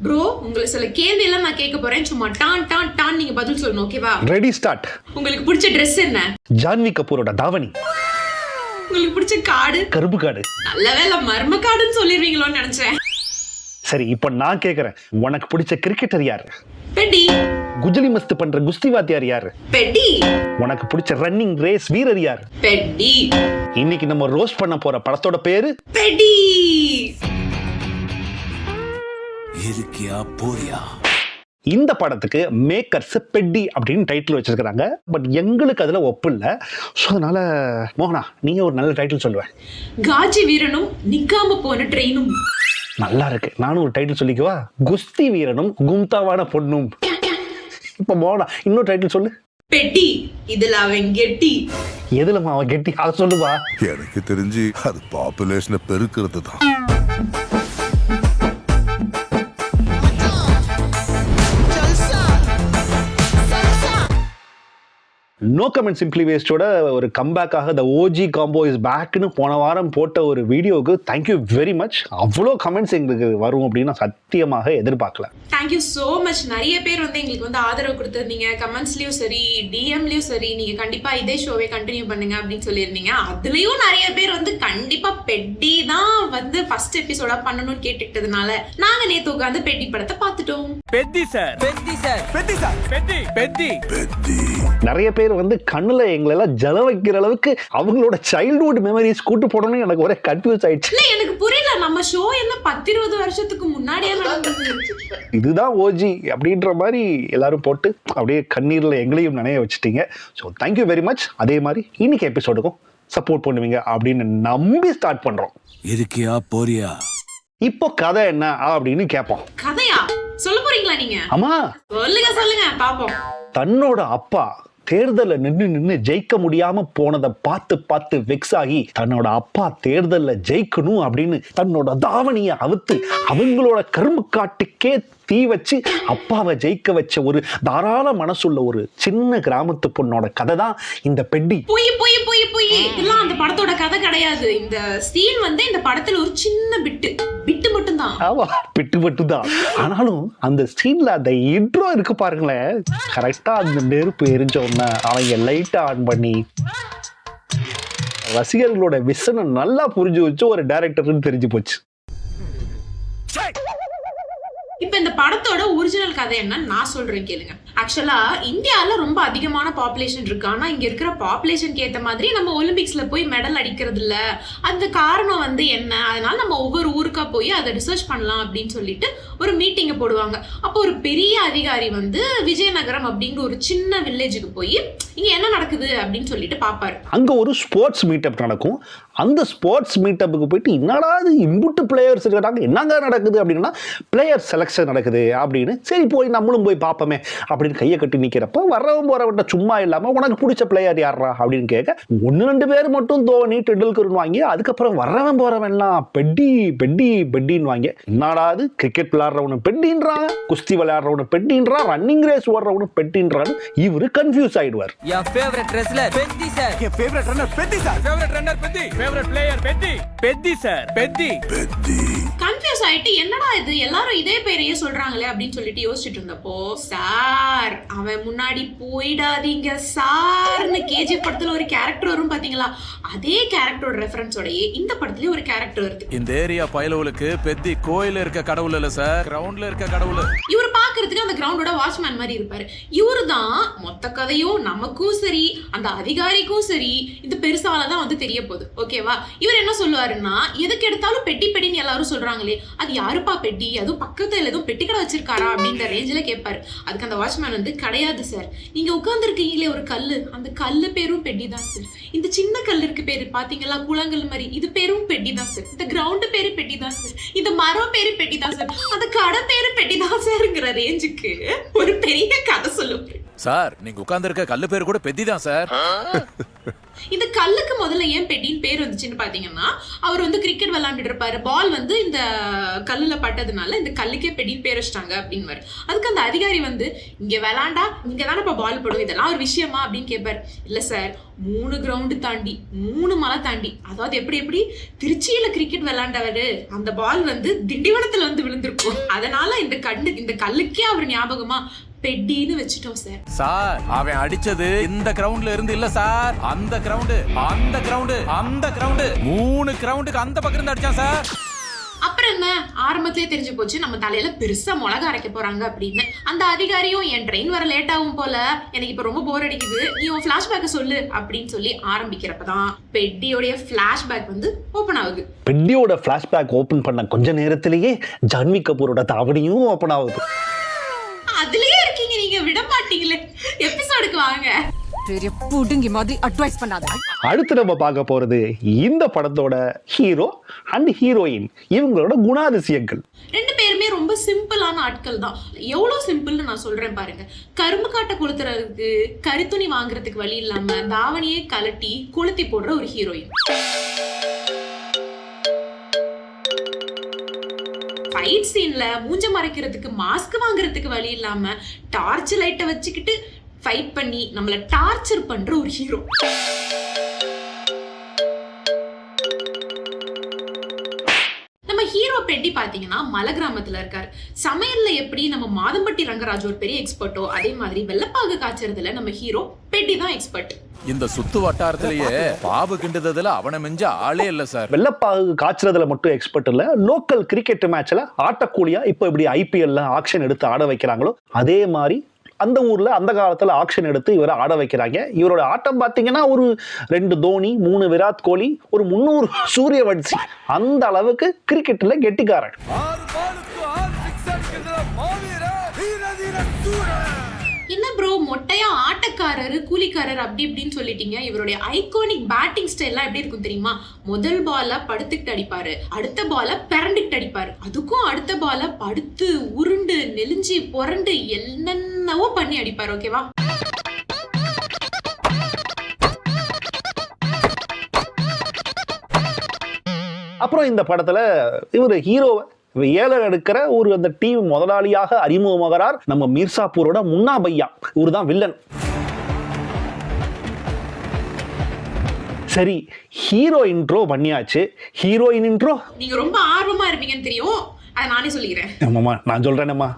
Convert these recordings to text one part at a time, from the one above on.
Bro உங்களுக்கு சில கேள்வி எல்லாம் நான் கேட்க போறேன், சும்மா டான் டான் டான் நீங்க பதில் சொல்லணும், ஓகேவா? Ready start. உங்களுக்கு பிடிச்ச Dress என்ன? ஜான்வி கபூரோட தாவணி. உங்களுக்கு பிடிச்ச காடு? கருப்பு காடு. நல்ல வேளை மர்ம காடுன்னு சொல்லிடுவீங்களோன்னு நினைச்சேன். சரி, இப்போ நான் கேக்குறேன், உனக்கு பிடிச்ச கிரிக்கெட்டர் யாரு? பெட்டி. குஜலி மஸ்த் பண்ற குஸ்தி வாத்தியார் யாரு? பெட்டி. உனக்கு பிடிச்ச ரன்னிங் ரேஸ் வீரர் யாரு? பெட்டி. இன்னைக்கு நம்ம ரோஸ்ட் பண்ண போற படத்தோட பேரு பெட்டி. இருக்கியா போறியா? இந்த படத்துக்கு மேக்கர்ஸ் பெட்டி அப்படின்னு டைட்டில் வச்சிருக்காங்க. பட் எங்களுக்கு அதுல ஒப்பு இல்லை. ஸோ அதனால மோகனா, நீங்க ஒரு நல்ல டைட்டில் சொல்லுவேன். காஜி வீரனும் நிக்காம போன ட்ரெயினும். நல்லா இருக்கு. நானும் ஒரு டைட்டில் சொல்லிக்குவா, குஸ்தி வீரனும் கும்தாவான பொண்ணும். இப்ப மோகனா இன்னொரு டைட்டில் சொல்லு. பெட்டி. இதுல அவன் கெட்டி. எதுலமா அவன் கெட்டி, அதை சொல்லுவா. எனக்கு தெரிஞ்சு அது பாப்புலேஷனை பெருக்கிறது தான். நோ கமெண்ட் சிம்பிளி வேஸ்டோட ஒரு கம்பேக்காக த ஓஜி காம்போ இஸ் பேக்னு போன வாரம் போட்ட ஒரு வீடியோவுக்கு தேங்க்யூ வெரி மச். அவ்வளோ கமெண்ட்ஸ் எங்களுக்கு வரும் அப்படின்னு நான் சத்தியமாக எதிர்பார்க்கல. Thank you so much. நிறைய பேர் வந்து எங்களுக்கு வந்து ஆதரவு கொடுத்துருந்தீங்க, கமெண்ட்ஸ்லயும் சரி டிஎம்லயும் சரி. நீங்க கண்டிப்பா இதே ஷோவை கண்டினியூ பண்ணுங்க அப்படின்னு சொல்லியிருந்தீங்க. அதுலயும் நிறைய பேர் வந்து கண்டிப்பா பெட்டி தான் வந்து ஃபர்ஸ்ட் எபிசோடா பண்ணணும்னு கேட்டுக்கிட்டதுனால நாங்க நேத்து உட்காந்து பெட்டி படத்தை பார்த்துட்டோம். பெட்டி சார், பெட்டி சார், பெட்டி சார், பெட்டி பெட்டி பெத்தி நிறைய பேர் வந்து கண்ணுல எங்களெல்லாம் ஜல வைக்கிற அளவுக்கு அவங்களோட சைல்ட்ஹுட் மெமரிஸ் கூட்டு போடணும்னு எனக்கு ஒரே கன்ஃபியூஸ் ஆயிடுச்சு. இல்ல எனக்கு புரியல, நம்ம ஷோ என்ன 10-20 வருஷத்துக்கு முன்னாடியே நடந்தது. இதுதான் ஓஜி அப்படின்ற மாதிரி எல்லாரும் போட்டு அப்படியே கண்ணீர்ல எங்களையும் நினைய வச்சுட்டீங்க. So thank you very much. அதே மாதிரி இன்னைக்கு எபிசோடுக்கும் சப்போர்ட் பண்ணுவீங்க அப்படின்னு நம்பி ஸ்டார்ட் பண்றோம். இருக்கியா போறியா? இப்போ கதை என்ன அப்படின்னு கேட்போம். கதையா சொல்ல போறீங்களா நீங்க? ஆமா, சொல்லுங்க சொல்லுங்க பாப்போம். தன்னோட அப்பா தேர்தல்ல நின்னு ஜெயிக்க முடியாம போனதை பார்த்து பார்த்து வெக்ஸ் ஆகி தன்னோட அப்பா தேர்தல்ல ஜெயிக்கணும் அப்படின்னு தன்னோட தாவணியை அவுத்து அவங்களோட கரும்பு காட்டுக்கே தீ வச்சு அப்பாவை ஜெயிக்க வச்ச ஒரு தாராள மனசுள்ள ஒரு சின்ன கிராமத்து பொண்ணோட கதை தான் இந்த பெட்டி. பொய் பொய் பொய் பொய், இதெல்லாம் அந்த படத்தோட கதை கிடையாது. இந்த சீன் வந்து இந்த படத்துல ஒரு சின்ன பிட்டு மட்டும்தான். ஆமா, பிட்டு தான். ஆனாலும் அந்த சீன்ல அந்த இன்ட்ரோ இருக்கு பாருங்களேன், கரெக்டா அந்த நெருப்பு எரிஞ்ச உடனே அவங்க லைட்டா ஆன் பண்ணி ரசிகர்களோட விசனை நல்லா புரிஞ்சு வச்சு ஒரு டைரக்டர்னு தெரிஞ்சு போச்சு. இப்ப இந்த படத்தோட ஒரிஜினல் கதை என்னன்னு நான் சொல்றேன் கேளுங்க. ஆக்சுவலா இந்தியால ரொம்ப அதிகமான பாப்புலேஷன் இருக்கு. ஆனா இங்க இருக்கிற பாப்புலேஷனுக்கு ஏத்த மாதிரி நம்ம ஒலிம்பிக்ஸ்ல போய் மெடல் அடிக்கிறது இல்ல. அந்த காரணம் வந்து என்ன, அதனால நம்ம ஒவ்வொரு ஊருக்கா போய் அதை ரிசர்ச் பண்ணலாம் அப்படின்னு சொல்லிட்டு ஒரு மீட்டிங்க போடுவாங்க. அப்போ ஒரு பெரிய அதிகாரி வந்து விஜயநகரம் அப்படிங்கிற ஒரு சின்ன வில்லேஜுக்கு போய் இங்க என்ன நடக்குது அப்படின்னு சொல்லிட்டு பாப்பாரு. அங்க ஒரு ஸ்போர்ட்ஸ் மீட்டப் நடக்கும். அந்த ஸ்போர்ட்ஸ் மீட்டப்புக்கு போயிட்டு என்னடா இது இம்புட்டு பிளேயர்ஸ் இருக்கிறாங்க, என்னங்க நடக்குது அப்படின்னா பிளேயர் செலக்ஷன் நடக்குது அப்படின்னு. சரி போய் நம்மளும் போய் பார்ப்போமே அப்படின்னு கையை கட்டி நிற்கிறப்ப வரவும் போறவன்ட்ட சும்மா இல்லாம உனக்கு பிடிச்ச பிளேயர் யாரா அப்படின்னு கேட்க 1-2 பேர் மட்டும் தோனி டெண்டுல்கர்னு வாங்கி அதுக்கப்புறம் வரவன் போறவன்லாம் பெட்டி பெட்டி பெட்டின்னு வாங்கி. என்னடாது கிரிக்கெட் விளையாடுறவனு பெட்டின்றான், குஸ்தி விளையாடுறவனு பெட்டின்றான், ரன்னிங் ரேஸ் ஓடுறவனு பெட்டின்றான்னு இவரு கன்ஃபியூஸ் ஆயிடுவார். என் ஃபேவரட் ரெஸ்லர் பெட்டி சார், என் ஃபேவரட் ரன்னர் பெட்டி சார், ஃபேவரட் ரன்னர் பெட்டி, ஃபேவரட் பிளேயர் பெட்டி, பெட்டி சார், பெட்டி பெத்தி கன்ஃபியூஸ் ஆயிட்டு என்னடா இது எல்லாரும் இதே பேரையே சொல்றாங்களே அப்படின்னு சொல்லிட்டு யோசிச்சுட்டு இருந்தப்போ, சார் அவன் முன்னாடி போயிடாதீங்க சார்னு கேஜிஎஃப் படத்துல ஒரு கேரக்டர் வரும் பாத்தீங்களா, அதே கேரக்டரோட ரெஃபரன்ஸோடயே இந்த படத்துலயே ஒரு கேரக்டர் வருது. இந்த ஏரியா பயலுவலுக்கு பெத்தி கோயில இருக்க கடவுள் இல்ல சார், கிரவுண்ட்ல இருக்க கடவுள். இவர் பாக்குறதுக்கு அந்த கிரவுண்டோட வாட்ச்மேன் மாதிரி இருப்பாரு. இவரு தான் மொத்த கதையும் நமக்கும் சரி அந்த அதிகாரிக்கும் சரி இந்த பெருசாலதான் வந்து தெரிய போகுது. ஓகேவா? இவர் என்ன சொல்லுவாருன்னா, எதுக்கு எடுத்தாலும் பெட்டி பெட்டின்னு எல்லாரும் சொல்றாங்களே, அது யாருப்பா பெட்டி, அதுவும் பக்கத்துல எதுவும் பெட்டி கடை வச்சிருக்காரா அப்படின்ற ரேஞ்சில கேட்பாரு. அதுக்கு அந்த வாட்ச்மேன் வந்து, கிடையாது சார், நீங்க உட்கார்ந்து இருக்கீங்களே ஒரு கல்லு, அந்த கல்லு பேரும் பெட்டி தான் சார். இந்த சின்ன கல்லு இருக்கு பேரு பாத்தீங்களா கூழாங்கல் மாதிரி, இது பேரும் பெட்டி தான் சார். இந்த கிரவுண்ட் பேரு பெட்டி தான் சார். இந்த மரம் பேரு பெட்டி தான் சார். அந்த கடை பேரு பெட்டி தான் சார்ங்கிற ரேஞ்சுக்கு ஒரு பெரிய கதை சொல்லுவாரு. சார் நீங்க உட்கார்ந்து இருக்க கல்லு பேர் கூட பெத்தி தான் சார். இந்த கல்லுக்கு முதல்ல ஏன் பெட்டின்னு பேர் வந்துச்சுன்னு பாத்தீங்கன்னா, அவர் வந்து கிரிக்கெட் விளையாண்டுட்டு இருப்பாரு, பால் வந்து இந்த கல்லுல பட்டதுனால இந்த கல்லுக்கே பெட்டின்னு பேர் வச்சிட்டாங்க அப்படின்னு. அதுக்கு அந்த அதிகாரி வந்து, இங்க விளையாண்டா இங்க தானே இப்ப பால் படும், இதெல்லாம் ஒரு விஷயமா அப்படின்னு கேட்பாரு. இல்ல சார், 3 கிரவுண்டு தாண்டி 3 மலை தாண்டி, அதாவது எப்படி திருச்சியில கிரிக்கெட் விளையாண்டவரு அந்த பால் வந்து திண்டிவனத்துல வந்து விழுந்திருக்கும், அதனால இந்த கல்லுக்கே அவர் ஞாபகமா பெட்டின்னு வச்சுட்டோம் சார். சார், அவன் அடிச்சது இந்த கிரவுண்ட்ல இருந்து இல்ல சார், அந்த கிரவுண்ட் 3 கிரவுண்டுக்கு அந்த பக்கம் இருந்து அடிச்சான் சார். அப்புறம் என்ன, ஆரம்பத்திலே தெரிஞ்சு போச்சு நம்ம தலையில பெருசா மிளகா அரைக்க போறாங்க அப்படின்னு. அந்த அதிகாரியும், என் ட்ரெயின் வர லேட் ஆகும் போல, எனக்கு இப்ப ரொம்ப போர் அடிக்குது, நீ உன் பிளாஷ்பேக்க சொல்லு அப்படின்னு சொல்லி ஆரம்பிக்கிறப்பதான் பெட்டியோடைய பிளாஷ்பேக் வந்து ஓபன் ஆகுது. பெட்டியோட பிளாஷ்பேக் ஓபன் பண்ண கொஞ்ச நேரத்திலேயே ஜான்வி கபூரோட தாவணியும் ஓபன் ஆகுது. அதுலயே இருக்கீங்க நீங்க, விட மாட்டீங்களே, எபிசோடுக்கு வாங்க. பெரிய புடுங்கி மாதிரி அட்வைஸ் பண்ணாத. அடுத்து நம்ம பார்க்க போறது இந்த படத்தோட ஹீரோ அண்ட் ஹீரோயின், இவங்களோட குணாதிசயங்கள். 2 பேருமே ரொம்ப சிம்பிளான ஆட்கள் தான். எவ்வளவு சிம்பிள்னு நான் சொல்றேன் பாருங்க. கரும்பு காட்டை கொளுத்துறதுக்கு, கரித்துணி வாங்குறதுக்கு வழி இல்லாம தாவணியே கலட்டி கொளுத்தி போடுற ஒரு ஹீரோயின். ஃபைட் சீன்ல மூஞ்ச மறைக்கிறதுக்கு மாஸ்க் வாங்குறதுக்கு வழி இல்லாம டார்ச் லைட்டை வச்சுக்கிட்டு ஃபைட் பண்ணி நம்மள டார்ச்சர் பண்ற ஒரு ஹீரோ. நம்ம ஹீரோ பெட்டி பாத்தீங்கன்னா மலை கிராமத்துல இருக்காரு. சமையல்ல எப்படி நம்ம மாதம்பட்டி ரங்கராஜ் ஒரு பெரிய எக்ஸ்பர்ட்டோ, அதே மாதிரி வெள்ளப்பாகு காய்ச்சறதுல நம்ம ஹீரோ பெட்டி தான் எக்ஸ்பர்ட். இந்த சுத்து வட்டாரத்திலேயே பாபு கிண்டதுல அவனை மிஞ்ச ஆளே இல்ல சார். வெள்ளப்பாகு காய்ச்சறதுல மட்டும் எக்ஸ்பர்ட் இல்ல, லோக்கல் கிரிக்கெட் மேட்ச்ல ஆட்டக்கூலியா இப்ப இப்படி ஐபிஎல்ல ஆக்ஷன் எடுத்து ஆட வைக்கிறாங்களோ அதே மாதிரி அந்த ஊர்ல அந்த காலத்துல ஆக்ஷன் எடுத்து இவரை ஆட வைக்கிறாங்க. இவரோட ஆட்டம் பாத்தீங்கன்னா ஒரு 2 தோனி, 3 விராட் கோலி, ஒரு 300 சூரியவன்சி, அந்த அளவுக்கு கிரிக்கெட்ல கெட்டிக்காரன். என்ன ப்ரோ, மொட்டையா ஆட்டக்காரரு, கூலிக்காரர் அப்படி இப்படின்னு சொல்லிட்டீங்க. இவருடைய ஐகானிக் பேட்டிங் ஸ்டைல்லாம் எப்படி இருக்கும் தெரியுமா? முதல் பால படுத்துக்கிட்டு அடிப்பாரு, அடுத்த பால பிறண்டுக்கிட்டு அடிப்பாரு, அதுக்கும் அடுத்த பால படுத்து உருண்டு நெலிஞ்சி புரண்டு என்னென்னவோ பண்ணி அடிப்பாரு. ஓகேவா? அப்புறம் இந்த படத்துல இவர் ஹீரோவை ஏழை எடுக்கிற ஒரு அந்த டீம் முதலாளியாக அறிமுகமாகிறார் நம்ம மீர்சாப்பூரோட முன்னா பையா. இவர் தான் வில்லன். சரி, ஹீரோ இன்ட்ரோ பண்ணியாச்சு, ஹீரோயின் இன்ட்ரோ நீங்க ரொம்ப ஆர்வமா இருப்பீங்கன்னு தெரியும், அதை நானே சொல்லிக்கிறேன். ஆமாம்மா, நான் சொல்றேனம்மா.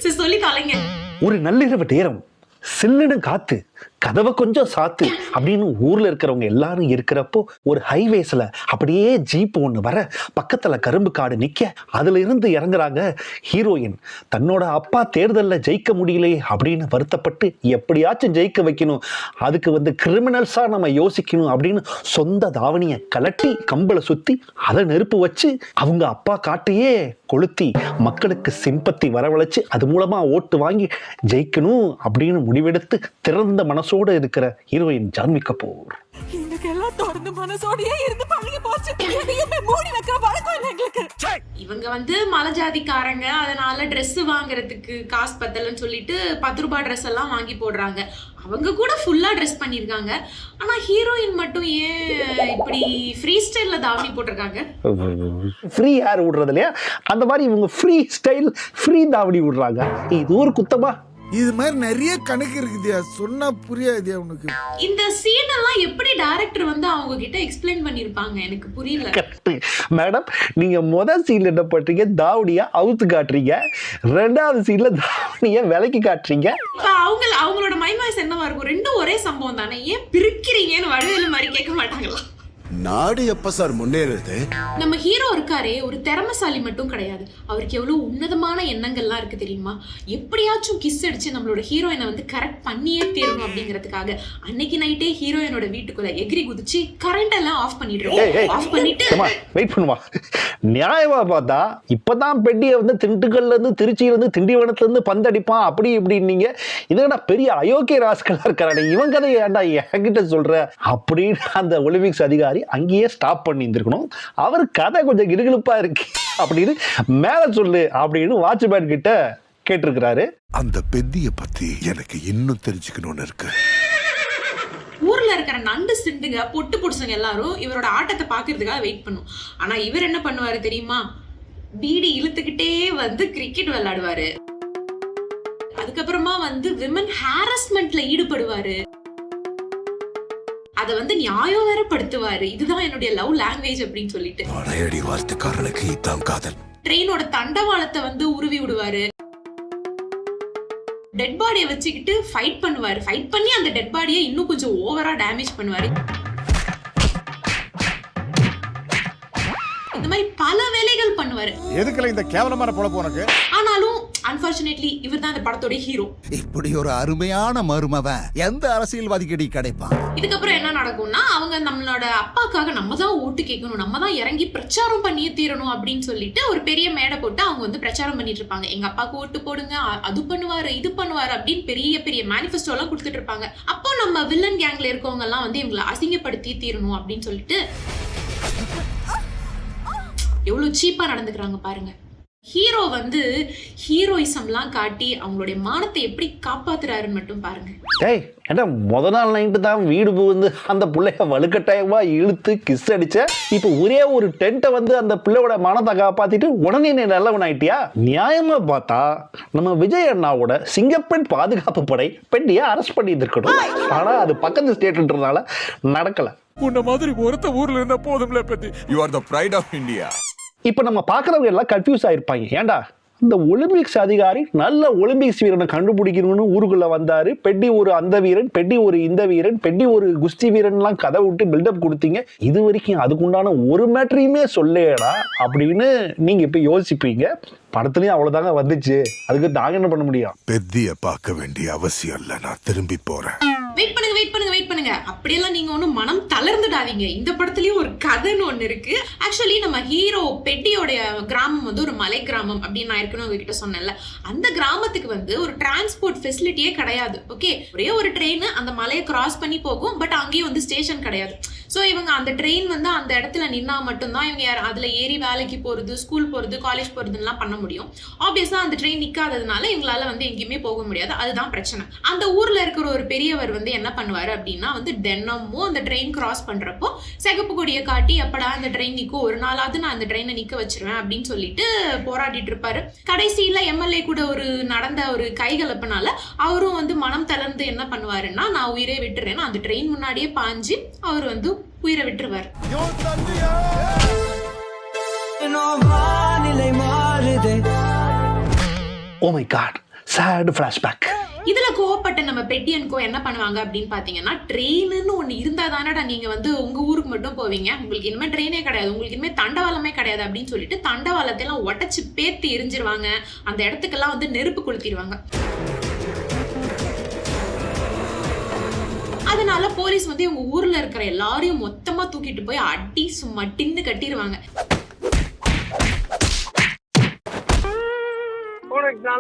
சரி, சொல்லி தொலைங்க. ஒரு நள்ளிரவு நேரம், சில்லுன்னு காத்து, கதவை கொஞ்சம் சாத்து அப்படின்னு ஊர்ல இருக்கிறவங்க எல்லாரும் இருக்கிறப்போ ஒரு ஹைவேஸ்ல அப்படியே ஜீப் ஒண்ணு வர, பக்கத்துல கரும்பு காடு நிக்க, அதுல இருந்து இறங்குறாங்க ஹீரோயின். தன்னோட அப்பா தேர்தலில் ஜெயிக்க முடியலே அப்படின்னு வருத்தப்பட்டு எப்படியாச்சும் ஜெயிக்க வைக்கணும், அதுக்கு வந்து கிரிமினல்ஸா நம்ம யோசிக்கணும் அப்படின்னு சொந்த தாவணியை கலட்டி கம்பளை சுத்தி அதை நெருப்பு வச்சு அவங்க அப்பா காட்டையே கொளுத்தி மக்களுக்கு சிம்பத்தி வரவழைச்சு அது மூலமா ஓட்டு வாங்கி ஜெயிக்கணும் அப்படின்னு முடிவெடுத்து திறந்த மனசோட இருக்கிற ஹீரோயின் ஜான்வி கபூர். இவங்க வந்து மலை ஜாதிக்காரங்க, அதனால ட்ரெஸ் வாங்குறதுக்கு காசு பத்தலன்னு சொல்லிட்டு 10 ரூபாய் ட்ரெஸ் எல்லாம் வாங்கி போடுறாங்க. அவங்க கூட ஃபுல்லா ட்ரெஸ் பண்ணிருக்காங்க. ஆனா ஹீரோயின் மட்டும் ஏன் இப்படி ஃப்ரீ ஸ்டைல்ல தாவணி போட்டிருக்காங்க? ஃப்ரீ ஹேர் விடுறது இல்லையா, அந்த மாதிரி இவங்க ஃப்ரீ ஸ்டைல் ஃப்ரீ தாவணி விடுறாங்க. இது ஒரு குத்தமா? இது மாதிரி நிறைய கணக்கு இருக்குதியா, சொன்னா புரியாதியா உனக்கு? இந்த சீன் எல்லாம் எப்படி டைரக்டர் வந்து அவங்க கிட்ட எக்ஸ்பிளைன் பண்ணிருப்பாங்க, எனக்கு புரியல. மேடம், நீங்க முதல் சீன்ல என்ன பண்றீங்க, தாவணியா அவுத்து காட்டுறீங்க, 2வது சீன்ல தாவணியா விலைக்கு காட்டுறீங்க. அவங்களோட மைண்ட் வாய்ஸ் என்னவா இருக்கும்? ரெண்டும் ஒரே சம்பவம் தானே, ஏன் பிரிக்கிறீங்கன்னு வடிவேலு மாதிரி கேட்க மாட்டாங்களா? நாடு எப்ப சார் முன்னேறுது? நம்ம ஹீரோ இருக்காரே, ஒரு திறமைசாலி மட்டும் கிடையாது, அவருக்கு எவ்வளவு உன்னதமான எண்ணங்கள்லாம் இருக்கு தெரியுமா? எப்படியாச்சும் கிஸ் அடிச்சு நம்மளோட ஹீரோயினை வந்து கரெக்ட் பண்ணியே தீரணும் அப்படிங்கிறதுக்காக அன்னைக்கு நைட்டே ஹீரோயினோட வீட்டுக்குள்ள எகிரி குதிச்சு கரண்ட் எல்லாம் ஆஃப் பண்ணிடுறோம். ஆஃப் பண்ணிட்டு வெயிட் பண்ணுவா. நியாயமா பார்த்தா இப்பதான் பெட்டியை வந்து திண்டுக்கல்ல இருந்து, திருச்சியில இருந்து, திண்டிவனத்துல இருந்து பந்தடிப்பான் அப்படி இப்படின்னீங்க. இதோட பெரிய அயோக்கிய ராஸ்கலா இருக்காரு, இவன் கதையை ஏன்டா என்கிட்ட சொல்ற அப்படின்னு அந்த ஒலிம்பிக்ஸ் அதிகாரி அங்கேயே ஸ்டாப் பண்ணி இருந்திருக்கணும். அவர் கதை கொஞ்சம் கிடுகிடுப்பா இருக்கு அப்படின்னு மேல சொல்லு அப்படின்னு வாட்ச்மேன் கிட்ட கேட்டிருக்கிறாரு. அந்த பெத்திய பத்தி எனக்கு இன்னும் தெரிஞ்சுக்கணும்னு இருக்கு. ஊர்ல இருக்கிற இருக்கிற நண்டு சிண்டுங்க பொட்டு பொடிச்சவங்க எல்லாரும் இவரோட ஆட்டத்தை பாக்குறதுக்காக வெயிட் பண்ணும். ஆனா இவர் என்ன பண்ணுவாரு தெரியுமா? பீடி இழுத்துக்கிட்டே வந்து கிரிக்கெட் விளையாடுவாரு. அதுக்கப்புறமா வந்து விமன் ஹாரஸ்மெண்ட்ல ஈடுபடுவாரு. அத வந்து நியாயம் வேற படுத்துவாரு. இதுதான் என்னுடைய லவ் லாங்குவேஜ் அப்படின்னு சொல்லிட்டு அடையடி வார்த்தைக்காரனுக்கு இதான் காதல். ட்ரெயினோட தண்டவாளத்தை வந்து உருவி விடுவாரு. டெட் பாடியை வச்சுக்கிட்டு ஃபைட் பண்ணுவாரு. ஃபைட் பண்ணி அந்த டெட் பாடியை இன்னும் கொஞ்சம் ஓவரா டேமேஜ் பண்ணுவாரு. இந்த மாதிரி பல வேலைகள் பண்ணுவாரு. எதுக்குல இந்த கேவலமான பொழப்பு உனக்கு? ஆனாலும் அன்பார்ச்சுனேட்லி இவர் தான் அந்த படத்தோட ஹீரோ. இப்படி ஒரு அருமையான மருமவன் எந்த அரசியல்வாதிக்கடி கிடைப்பான்? இதுக்கப்புறம் என்ன நடக்கும்னா, அவங்க நம்மளோட அப்பாக்காக நம்ம தான் ஓட்டு கேட்கணும், நம்ம தான் இறங்கி பிரச்சாரம் பண்ணியே தீரணும் அப்படின்னு சொல்லிட்டு ஒரு பெரிய மேடை போட்டு அவங்க வந்து பிரச்சாரம் பண்ணிட்டு இருப்பாங்க. எங்க அப்பாவுக்கு ஓட்டு போடுங்க, அது பண்ணுவாரு இது பண்ணுவாரு அப்படின்னு பெரிய பெரிய மேனிஃபெஸ்டோ எல்லாம் கொடுத்துட்டு இருப்பாங்க. அப்போ நம்ம வில்லன் கேங்ல இருக்கவங்க எல்லாம் வந்து இவங்களை அசிங்கப்படுத்தி தீரணும் அப்படின்னு சொல்லிட்டு எவ்வளவு சீப்பா நடந்துக்கிறாங்க பாருங்க. ஹீரோ வந்து ஹீரோயிசம்லாம் காட்டி அவங்களுடைய மானத்தை எப்படி காப்பாத்துறாருன்னு மட்டும் பாருங்க. ஏய் ஏன்னா முத நாள் நைட்டு தான் வீடு புகுந்து அந்த பிள்ளைய வலுக்கட்டாயமா இழுத்து கிஸ் அடிச்ச. இப்போ ஒரே ஒரு டென்ட்டை வந்து அந்த பிள்ளையோட மானத்தை காப்பாத்திட்டு உடனே நீ நல்லவன் ஆயிட்டியா? நியாயமா பார்த்தா நம்ம விஜய் அண்ணாவோட சிங்கப்பெண் பாதுகாப்பு படை பெண்ணியை அரெஸ்ட் பண்ணி இருக்கணும். ஆனா அது பக்கத்து ஸ்டேட்ன்றதுனால நடக்கல. உன்ன மாதிரி ஒருத்த ஊர்ல இருந்தா போதும்ல பெத்தி. You are the pride of India. இப்போ நம்ம பார்க்குறவங்க எல்லாம் கன்ஃபியூஸ் ஆயிருப்பாங்க. ஏண்டா இந்த ஒலிம்பிக்ஸ் அதிகாரி நல்ல ஒலிம்பிக்ஸ் வீரனை கண்டுபிடிக்கணும்னு ஊருக்குள்ள வந்தாரு. பெட்டி ஒரு அந்த வீரன், பெட்டி ஒரு இந்த வீரன், பெட்டி ஒரு குஸ்தி வீரன்லாம் கதை விட்டு பில்டப் கொடுத்தீங்க. இது வரைக்கும் அதுக்குண்டான ஒரு மேட்டரையுமே சொல்லேடா அப்படின்னு நீங்க இப்ப யோசிப்பீங்க. படத்துலயும் அவ்வளவுதாங்க வந்துச்சு. அதுக்கு நாங்க என்ன பண்ண முடியும்? பெத்திய பார்க்க வேண்டிய அவசியம் இல்ல. நான் திரும்பி போறேன். வெயிட் பண்ணுங்க. அப்படியெல்லாம் நீங்க ஒன்னும் மனம் தளர்ந்துடாதீங்க. இந்த படத்துலயும் ஒரு கதைன்னு ஒண்ணு இருக்கு. ஆக்சுவலி நம்ம ஹீரோ பெட்டியோட கிராமம் வந்து ஒரு மலை கிராமம் அப்படின்னு நான் ஏற்கனவே உங்ககிட்ட சொன்னேன்ல. அந்த கிராமத்துக்கு வந்து ஒரு டிரான்ஸ்போர்ட் ஃபெசிலிட்டியே கிடையாது. ஓகே, ஒரே ஒரு ட்ரெயின் அந்த மலையை கிராஸ் பண்ணி போகும். பட் அங்கேயும் வந்து ஸ்டேஷன் கிடையாது. ஸோ இவங்க அந்த ட்ரெயின் வந்து அந்த இடத்துல நின்னா மட்டும்தான் இவங்க அதுல ஏறி வேலைக்கு போறது, ஸ்கூல் போறது, காலேஜ் போறதுலாம் பண்ண முடியும். ஆப்வியஸா அந்த ட்ரெயின் நிக்காததுனால இவங்களால வந்து எங்கேயுமே போக முடியாது. அதுதான் பிரச்சனை. அந்த ஊர்ல இருக்கிற ஒரு பெரியவர் வந்து என்ன பண்ணுவாரு அப்படின்னா வந்து தினமும் அந்த ட்ரெயின் கிராஸ் பண்றப்போ சிகப்பு கொடியை காட்டி எப்படா அந்த ட்ரெயின் நிற்கும், ஒரு நாளாவது நான் அந்த ட்ரெயினை நிக்க வச்சிருவேன் அப்படின்னு சொல்லிட்டு போராடிட்டு இருப்பாரு. கடைசியில எம்எல்ஏ கூட ஒரு நடந்த ஒரு கைகலப்பினால அவரும் வந்து மனம் தளர்ந்து என்ன பண்ணுவாருன்னா, நான் உயிரே விட்டுறேன், அந்த ட்ரெயின் முன்னாடியே பாஞ்சு அவர் வந்து உயிரை விட்டுருவார். Oh my god, sad flashback. இதுல கோவப்பட்ட நம்ம பெட்டி அண்ட் கோ என்ன பண்ணுவாங்க அப்படின்னு பாத்தீங்கன்னா, ட்ரெயின்னு ஒண்ணு இருந்தா தானடா நீங்க வந்து உங்க ஊருக்கு மட்டும் போவீங்க, உங்களுக்கு இனிமே ட்ரெயினே கிடையாது, உங்களுக்கு இனிமே தண்டவாளமே கிடையாது அப்படின்னு சொல்லிட்டு தண்டவாளத்தை எல்லாம் உடைச்சு பேத்து எரிஞ்சிருவாங்க. அந்த இடத்துக்கெல்லாம் வந்து நெருப்பு கொளுத்திடுவாங்க. அதனால போலீஸ் வந்து இவங்க ஊர்ல இருக்கிற எல்லாரையும் மொத்தமா தூக்கிட்டு போய் அடி சும்மா டின்னு கட்டிடுவாங்க.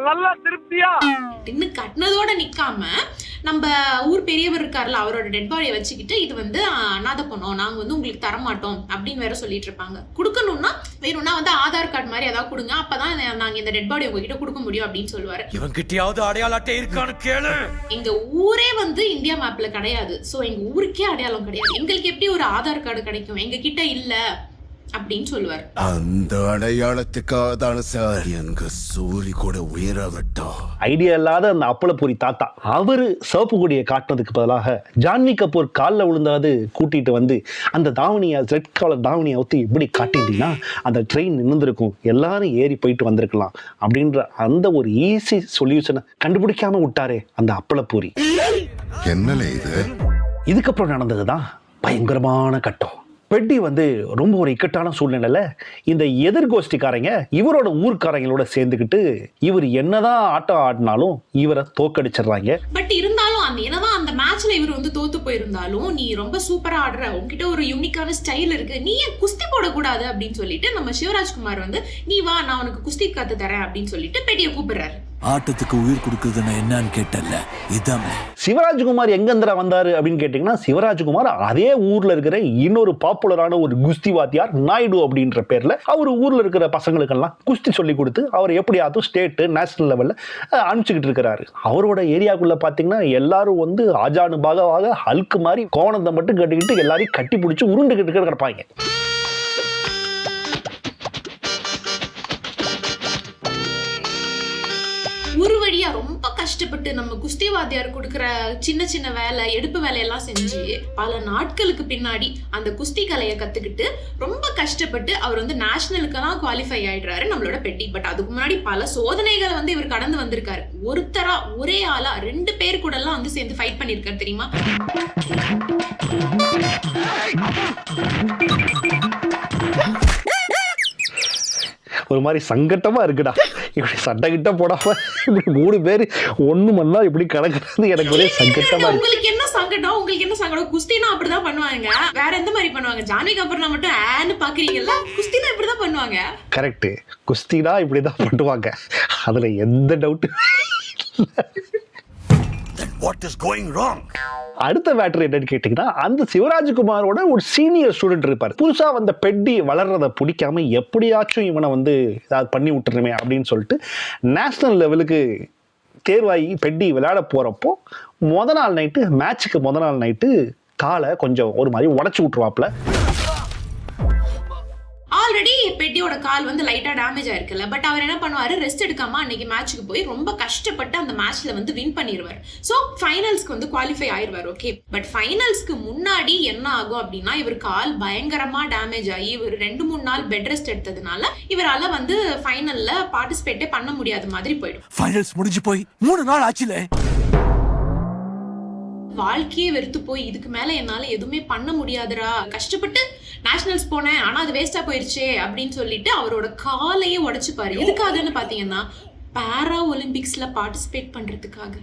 நல்லா திருப்தியா டின்னு கட்டினதோட நிக்காம நம்ம ஊர் பெரியவர் இருக்காருல, அவரோட டெட் பாடியை வச்சுக்கிட்டு இது வந்து அனாதை பண்ணோம், நாங்க வந்து உங்களுக்கு தரமாட்டோம் அப்படின்னு வேற சொல்லிட்டு இருப்பாங்க. கொடுக்கணும்னா வேணும்னா வந்து ஆதார் கார்டு மாதிரி ஏதாவது கொடுங்க, அப்பதான் நாங்க இந்த டெட் பாடி உங்ககிட்ட கொடுக்க முடியும் அப்படின்னு சொல்லுவாரு. இவன் கிட்டயாவது அடையாள அட்டை இருக்கான்னு கேளு. எங்க ஊரே வந்து இந்தியா மேப்ல கிடையாது. சோ எங்க ஊருக்கே அடையாளம் கிடையாது, எங்களுக்கு எப்படி ஒரு ஆதார் கார்டு கிடைக்கும், எங்க கிட்ட இல்ல அப்படின்னு சொல்லுவார். அந்த அடையாளத்துக்காக தானே சார் எங்க சூரி கூட உயர விட்டோம். ஐடியா இல்லாத அந்த அப்பளப்பூரி தாத்தா அவரு சிவப்பு கொடியை காட்டினதுக்கு பதிலாக ஜான்வி கபூர் காலில் விழுந்தாது கூட்டிட்டு வந்து அந்த தாவணியை, ரெட் கலர் தாவணியை ஊற்றி இப்படி காட்டிட்டீங்கன்னா அந்த ட்ரெயின் நின்றுருக்கும், எல்லாரும் ஏறி போயிட்டு வந்திருக்கலாம் அப்படின்ற அந்த ஒரு ஈஸி சொல்யூஷனை கண்டுபிடிக்காம விட்டாரே அந்த அப்பளப்பூரி. என்னலே இது? இதுக்கப்புறம் நடந்ததுதான் பயங்கரமான கட்டம். பெட்டி வந்து ரொம்ப ஒரு இக்கட்டான சூழ்நிலையில இந்த எதிர்கோஷ்டிக்காரங்க இவரோட ஊர்க்காரங்களோட சேர்ந்துக்கிட்டு இவர் என்னதான் ஆட்டம் ஆடினாலும் இவரை தோக்கடிச்சிடுறாங்க. பட் இருந்தாலும் அந்த என்னதான் அந்த மேட்ச்ல இவர் வந்து தோத்து போயிருந்தாலும், நீ ரொம்ப சூப்பரா ஆடுற, உங்ககிட்ட ஒரு யூனிக்கான ஸ்டைல் இருக்கு, நீ ஏன் குஸ்தி போடக்கூடாது அப்படின்னு சொல்லிட்டு நம்ம சிவராஜ்குமார் வந்து நீ வா நான் உனக்கு குஸ்தி கத்து தரேன் அப்படின்னு சொல்லிட்டு பெட்டியை கூப்பிடுறாரு. ஆட்டத்துக்கு உயிர் கொடுக்குறதுன்னா என்னன்னு கேட்டல இதான் சிவராஜ்குமார் எங்கந்திரா வந்தாரு அப்படின்னு கேட்டீங்கன்னா, சிவராஜ்குமார் அதே ஊர்ல இருக்கிற இன்னொரு பாப்புலரான ஒரு குஸ்தி வாத்தியார் நாயுடு அப்படின்ற பேர்ல அவர் ஊர்ல இருக்கிற பசங்களுக்கெல்லாம் குஸ்தி சொல்லி கொடுத்து அவர் எப்படியாவது ஸ்டேட் நேஷனல் லெவல்ல அனுப்பிச்சுக்கிட்டு இருக்கிறாரு. அவரோட ஏரியாக்குள்ள பாத்தீங்கன்னா எல்லாரும் வந்து ஆஜானு பாகவாக ஹல்க் மாதிரி கோணத்தை மட்டும் கட்டிக்கிட்டு எல்லாரையும் கட்டி பிடிச்சி உருண்டுகிட்டு கிடப்பாங்க. ஒரு வழியா ரொம்ப கஷ்டப்பட்டு நம்ம குஸ்தி வாத்தியார் கொடுக்குற சின்ன சின்ன வேலை, எடுப்பு வேலையெல்லாம் செஞ்சு பல நாட்களுக்கு பின்னாடி அந்த குஸ்தி கலையை கத்துக்கிட்டு ரொம்ப கஷ்டப்பட்டு அவர் வந்து நேஷனலுக்கெல்லாம் குவாலிஃபை ஆயிடுறாரு நம்மளோட பெட்டி. பட் அதுக்கு முன்னாடி பல சோதனைகளை வந்து இவர் கடந்து வந்திருக்காரு. ஒருத்தரா ஒரே ஆளா 2 பேர் கூட எல்லாம் வந்து சேர்ந்து ஃபைட் பண்ணிருக்காரு தெரியுமா? ஒரு மாதிரி சங்கட்டமா இருக்குடா, இப்படி சண்டை கிட்ட போடாம இப்படி 3 பேர் ஒண்ணு மண்ணா இப்படி கலக்கிறது எனக்கு ஒரே சங்கட்டமா இருக்கு. உங்களுக்கு என்ன சங்கடம்? உங்களுக்கு என்ன சங்கடம்? குஸ்தினா அப்படிதான் பண்ணுவாங்க, வேற எந்த மாதிரி பண்ணுவாங்க? ஜான்வி கபூர்னா மட்டும் ஆன்னு பாக்குறீங்கல்ல, குஸ்தினா இப்படிதான் பண்ணுவாங்க. கரெக்ட், குஸ்தினா இப்படிதான் பண்ணுவாங்க, அதுல எந்த doubt. What is going wrong? அடுத்த மேட்டர் என்னன்னு கேட்டீங்கன்னா, அந்த சிவராஜ்குமாரோட ஒரு சீனியர் ஸ்டூடெண்ட் இருப்பார். புதுசா வந்த பெட்டி வளர்றதை பிடிக்காம எப்படியாச்சும் இவனை வந்து ஏதாவது பண்ணி விட்டுருமே அப்படின்னு சொல்லிட்டு நேஷனல் லெவலுக்கு தேர்வாகி பெட்டி விளையாட போறப்போ மேட்சுக்கு முத நாள் நைட்டு காலை கொஞ்சம் ஒரு மாதிரி உடச்சு விட்டுருவாப்ல. ஆல்ரெடி பெட்டியோட கால் வந்து லைட்டா டேமேஜ் ஆயிருக்குல்ல. பட் அவர் என்ன பண்ணுவாரு, ரெஸ்ட் எடுக்காம அன்னைக்கு மேட்சுக்கு போய் ரொம்ப கஷ்டப்பட்டு அந்த மேட்ச்ல வந்து வின் பண்ணிடுவார். ஸோ ஃபைனல்ஸ்க்கு வந்து குவாலிஃபை ஆயிடுவார். ஓகே, பட் ஃபைனல்ஸ்க்கு முன்னாடி என்ன ஆகும் அப்படின்னா, இவர் கால் பயங்கரமா டேமேஜ் ஆகி இவர் 2-3 நாள் பெட் ரெஸ்ட் எடுத்ததுனால இவரால வந்து ஃபைனல்ல பார்ட்டிசிபேட்டே பண்ண முடியாத மாதிரி போயிடும். ஃபைனல்ஸ் முடிஞ்சு போய் 3 நாள் ஆச்சுல. வாழ்க்கையே வெறுத்து போய் இதுக்கு மேல என்னால எதுவுமே பண்ண முடியாதுடா, கஷ்டப்பட்டு நேஷனல்ஸ் போனேன் ஆனா அது வேஸ்டா போயிருச்சே அப்படின்னு சொல்லிட்டு அவரோட காலையே உடைச்சுப்பாரு. எதுக்காகன்னு பாத்தீங்கன்னா, பாரா ஒலிம்பிக்ஸ்ல பார்ட்டிசிபேட் பண்றதுக்காக.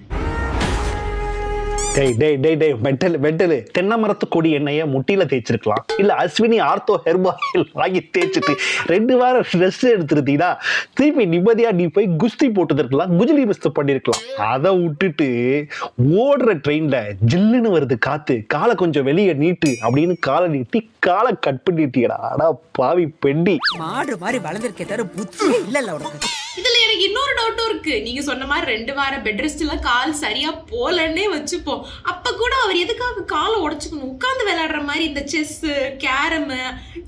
மெட்டலு தென்னை மரத்து கொடி எண்ணெயை முட்டியில தேய்ச்சிருக்கலாம், இல்ல அஸ்வினி ஆர்த்தோ ஹெர்பாயில் வாங்கி தேய்ச்சிட்டு 2 வாரம் ரெஸ்ட் எடுத்துருந்தீங்கன்னா திருப்பி நிம்மதியா நீ போய் குஸ்தி போட்டுருக்கலாம், குஜிலி மிஸ்து பண்ணிருக்கலாம். அதை விட்டுட்டு ஓடுற ட்ரெயின்ல ஜில்லுன்னு வருது காத்து, காலை கொஞ்சம் வெளியே நீட்டு அப்படின்னு காலை நீட்டி காலை கட் பண்ணிட்டீடா. ஆனா பாவி பெண்டி, மாடு மாதிரி வளர்ந்திருக்கே தவிர புத்தியே இல்ல உனக்கு. இதுல எனக்கு இன்னொரு டவுட்டும் இருக்கு. நீங்க சொன்ன மாதிரி 2 வாரம் பெட் ரெஸ்ட்ல கால் சரியா போலன்னே வச்சுப்போம், அப்ப கூட அவர் எதுக்காக காலை உடைச்சுக்கணும்? உட்கார்ந்து விளையாடுற மாதிரி இந்த செஸ், கேரம்,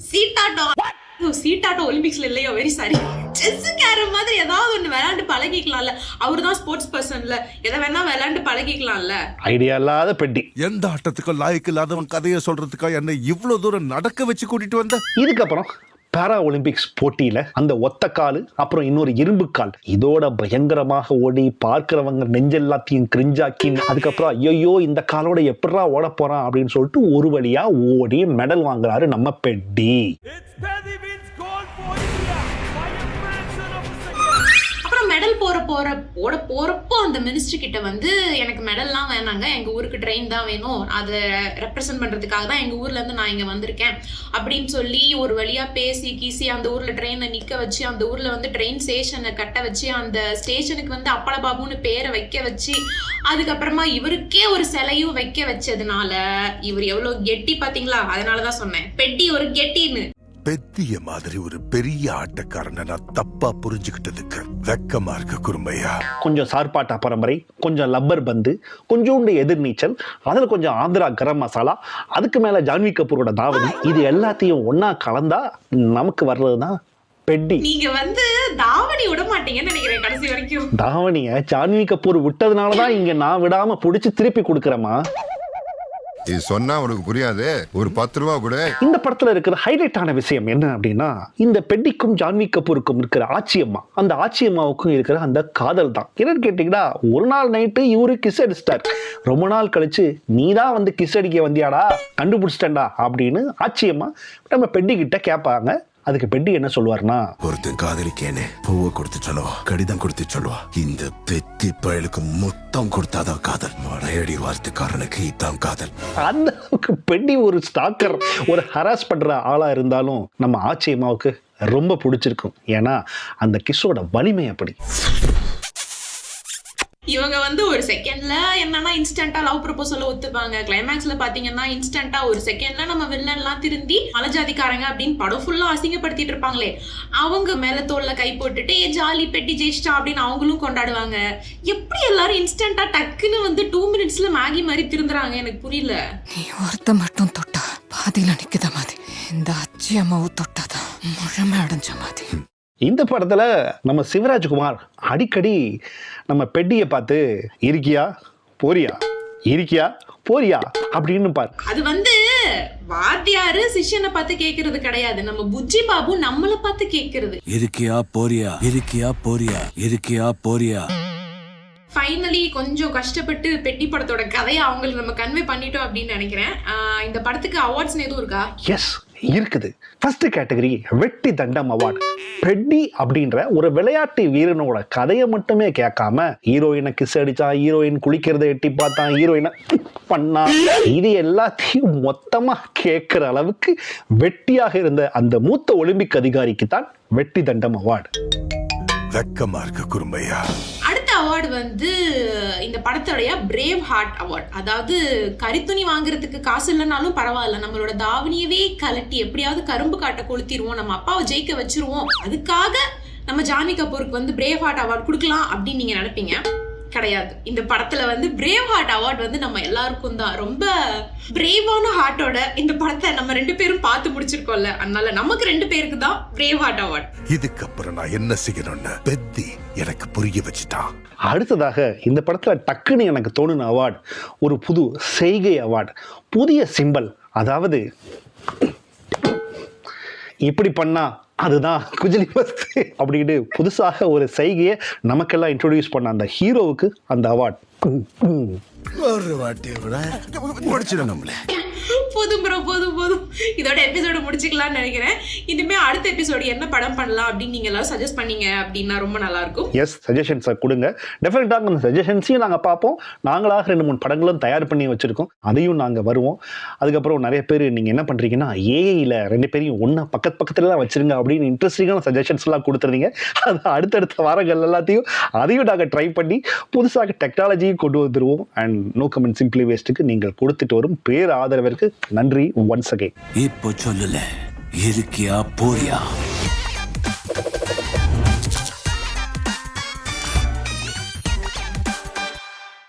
சீட்டாட்டம் ஒலிம்பிக்ஸ்ல இல்லையோ, வெரி சாரி, செஸ் கேரம் மாதிரி ஏதாவது ஒண்ணு விளையாண்டு பழகிக்கலாம்ல. அவரு தான் ஸ்போர்ட்ஸ் பர்சன்ல, எதை வேணா விளையாண்டு பழகிக்கலாம்ல. ஐடியா இல்லாத பெட்டி. எந்த ஆட்டத்துக்கும் லாய்க்கு இல்லாதவன் கதையை சொல்றதுக்கா என்ன இவ்வளவு தூரம் நடக்க வச்சு கூட்டிட்டு வந்த? இதுக்கப்புறம் பாரா ஒலிம்பிக்ஸ் போட்டியில அந்த ஒத்த கால் அப்புறம் இன்னொரு இரும்பு கால் இதோட பயங்கரமாக ஓடி பார்க்கிறவங்க நெஞ்செல்லாத்தையும் கிரிஞ்சாக்கி, அதுக்கப்புறம் ஐயோ இந்த காலோட எப்படா ஓட போறான் அப்படின்னு சொல்லிட்டு ஒரு வழியா ஓடி மெடல் வாங்குறாரு நம்ம பெட்டி. அப்புறம் மெடல் போறப்போ அந்த மினிஸ்டர் கிட்ட வந்து, எனக்கு மெடல்லாம் வேணாங்க, எங்க ஊருக்கு ட்ரெயின் தான் வேணும், அதை ரெப்ரசென்ட் பண்றதுக்காக தான் எங்க ஊர்ல இருந்து நான் இங்க வந்திருக்கேன் அப்படின்னு சொல்லி ஒரு வழியா பேசி கீசி அந்த ஊர்ல ட்ரெயினை நிக்க வச்சு, அந்த ஊர்ல வந்து ட்ரெயின் ஸ்டேஷனை கட்ட வச்சு, அந்த ஸ்டேஷனுக்கு வந்து அப்பள பாபுன்னு பேரை வைக்க வச்சு, அதுக்கப்புறமா இவருக்கே ஒரு சிலையும் வைக்க வச்சதுனால இவர் எவ்வளவு கெட்டி பாத்தீங்களா? அதனாலதான் சொன்னேன் பெட்டி ஒரு கெட்டின்னு. பெத்திய மாதிரி ஒரு பெரிய ஆட்டக்காரனை நான் தப்பா புரிஞ்சுக்கிட்டதுக்கு வெக்கமா இருக்கு குருமையா. கொஞ்சம் சார்பாட்டா பரம்பரை, கொஞ்சம் லப்பர் பந்து, கொஞ்சோண்டு எதிர்நீச்சல், அதுல கொஞ்சம் ஆந்திரா கரம் மசாலா, அதுக்கு மேல ஜான்வி கபூரோட தாவணி, இது எல்லாத்தையும் ஒன்னா கலந்தா நமக்கு வர்றதுதான் பெட்டி. நீங்க வந்து தாவணி விட மாட்டீங்கன்னு நினைக்கிறேன் கடைசி வரைக்கும். தாவணிய ஜான்வி கபூர் விட்டதுனாலதான் இங்க நான் விடாம புடிச்சு திருப்பி கொடுக்கறேமா. இது சொன்னா உனக்கு புரியாது, ஒரு 10 ரூபா கூட. இந்த படத்துல இருக்கிற ஹைலைட்டான விஷயம் என்ன அப்படின்னா, இந்த பெட்டிக்கும் ஜான்வி கபூருக்கும் இருக்கிற ஆச்சியம்மா, அந்த ஆச்சியம்மாவுக்கும் இருக்கிற அந்த காதல் தான். என்னன்னு கேட்டீங்கன்னா, ஒரு நாள் நைட்டு இவரு கிஸ் அடிச்சிட்டார், ரொம்ப நாள் கழிச்சு நீதான் வந்து கிஸ் அடிக்க வந்தியாடா, கண்டுபிடிச்சிட்டா அப்படின்னு ஆச்சியம்மா நம்ம பெட்டி கிட்ட கேட்பாங்க. அதுக்கு பெட்டி என்ன சொல்லுவார்னா, ஒருத்தன் காதலிக்கேனே பூவை கொடுத்து சொல்லுவா, கடிதம் கொடுத்து சொல்லுவா, இந்த பெத்தி பயலுக்கு மொத்தம் கொடுத்தாதான் காதல், மடையடி வார்த்தைக்காரனுக்கு இதான் காதல். அந்த பெட்டி ஒரு ஸ்டாக்கர், ஒரு ஹராஸ் பண்ற ஆளா இருந்தாலும் நம்ம ஆச்சியம்மாவுக்கு ரொம்ப பிடிச்சிருக்கும். ஏன்னா அந்த கிஸ்ஸோட வலிமை அப்படி. இவங்க வந்து ஒரு செகண்ட்ல என்னன்னா இன்ஸ்டன்டா லவ் ப்ரொபோசல் ஒத்துப்பாங்க. கிளைமேக்ஸ்ல பாத்தீங்கன்னா இன்ஸ்டன்டா ஒரு செகண்ட்ல நம்ம வில்லன்லாம் திருந்தி மலஜாதிக்காரங்க அப்படின்னு படம் ஃபுல்லா அசிங்கப்படுத்திட்டு இருப்பாங்களே, அவங்க மேல தோல்ல கை போட்டுட்டு ஜாலி பெட்டி ஜெயிச்சிட்டா அப்படின்னு அவங்களும் கொண்டாடுவாங்க. எப்படி எல்லாரும் இன்ஸ்டன்டா டக்குன்னு வந்து 2 மினிட்ஸ்ல மேகி மாதிரி திருந்துறாங்க எனக்கு புரியல. நீ ஒருத்த மட்டும் தொட்டா பாதியில நிக்குத மாதிரி, இந்த அச்சி அம்மாவும் தொட்டாதான் முழுமை அடைஞ்ச மாதிரி. இந்த படத்துல நம்ம சிவராஜ்குமார் அடிக்கடி நம்ம பெட்டியை பார்த்து இருக்கியா போறியா இருக்கியா போறியா அப்படின்னு பாரு. அது வந்து வாத்தியாரு சிஷ்யனை பார்த்து கேக்குறது கிடையாது, நம்ம புஜ்ஜி பாபு நம்மள பார்த்து கேக்குறது. இருக்கியா போறியா இருக்கியா போறியா இருக்கியா போறியா. ஃபைனலி கொஞ்சம் கஷ்டப்பட்டு பெட்டி படத்தோட கதையை அவங்களுக்கு நம்ம கன்வே பண்ணிட்டோம் அப்படின்னு நினைக்கிறேன். இந்த படத்துக்கு அவார்ட்ஸ் எதுவும் இருக்கா? எஸ் இருக்குது. ஃபர்ஸ்ட் கேட்டகரி வெட்டி தண்டம் அவார்டு. பெட்டி அப்படின்ற ஒரு விளையாட்டு வீரனோட கதையை மட்டுமே கேட்காம ஹீரோயினை கிஸ் அடிச்சா, ஹீரோயின் குளிக்கிறத எட்டி பார்த்தா, ஹீரோயினை பண்ணா, இது எல்லாத்தையும் மொத்தமா கேட்கிற அளவுக்கு வெட்டியாக இருந்த அந்த மூத்த ஒலிம்பிக் அதிகாரிக்கு தான் வெட்டி தண்டம் அவார்டு. வெக்கமா இருக்க குறும்பையா. அடுத்த அவார்டு வந்து இந்த படத்தோடைய பிரேவ் ஹார்ட் அவார்ட். அதாவது கரித்துணி வாங்குறதுக்கு காசு இல்லைனாலும் பரவாயில்ல, நம்மளோட தாவணியவே கலட்டி எப்படியாவது கரும்பு காட்ட கொளுத்திடுவோம், நம்ம அப்பாவை ஜெயிக்க வச்சிருவோம், அதுக்காக நம்ம ஜான்வி கபூருக்கு வந்து பிரேவ் ஹார்ட் அவார்ட் கொடுக்கலாம் அப்படின்னு நீங்க நினைப்பீங்க. கிடையாது. இந்த படத்துல வந்து பிரேவ் ஹார்ட் அவார்ட் வந்து நம்ம எல்லாருக்கும் தான். ரொம்ப பிரேவான ஹார்ட்டோட இந்த படத்தை நம்ம 2 பேரும் பார்த்து முடிச்சிருக்கோம்ல, அதனால நமக்கு 2 பேருக்கு தான் பிரேவ் ஹார்ட் அவார்ட். இதுக்கப்புறம் நான் என்ன செய்யணும்னு பெத்தி எனக்கு புரிய வச்சுட்டான். அடுத்ததாக இந்த படத்துல டக்குன்னு எனக்கு தோணுன அவார்டு ஒரு புது செய்கை அவார்டு. புதிய சிம்பல், அதாவது இப்படி பண்ணா அதுதான் குஜிலி பஸ்து அப்படின்னு புதுசாக ஒரு செய்கையை நமக்கெல்லாம் இன்ட்ரோடியூஸ் பண்ண அந்த ஹீரோவுக்கு அந்த அவார்ட். ஒரு வாட்டி விட முடிச்சிடும் நம்மளே. போதும் ப்ரோ, போதும். இதோட எபிசோட முடிச்சுக்கலாம்னு நினைக்கிறேன். இனிமே அடுத்த எபிசோடு என்ன படம் பண்ணலாம் அப்படின்னு நீங்க எல்லாரும் சஜஸ்ட் பண்ணீங்க அப்படின்னா ரொம்ப நல்லா இருக்கும். எஸ், சஜஷன்ஸை கொடுங்க. டெஃபினட்டாக அந்த சஜஷன்ஸையும் நாங்கள் பார்ப்போம். நாங்களாக 2-3 படங்களும் தயார் பண்ணி வச்சுருக்கோம், அதையும் நாங்கள் வருவோம். அதுக்கப்புறம் நிறைய பேர் நீங்கள் என்ன பண்ணுறீங்கன்னா ஏஐயில் 2 பேரையும் ஒன்றா பக்கத்துலலாம் வச்சுருங்க அப்படின்னு இன்ட்ரெஸ்டிங்கான சஜஷன்ஸ்லாம் கொடுத்துருந்தீங்க. அது அடுத்தடுத்த வாரங்கள் எல்லாத்தையும் அதையும் நாங்கள் ட்ரை பண்ணி புதுசாக டெக்னாலஜியும் கொண்டு வந்துடுவோம். அண்ட் நோ கமெண்ட் சிம்பிளி வேஸ்ட்டுக்கு நீங்கள் கொடுத்துட்டு வரும் பேர் ஆதரவிற்கு நன்றி ஒன்ஸ் அகைன். இப்போ சொல்லல இருக்கியா போறியா.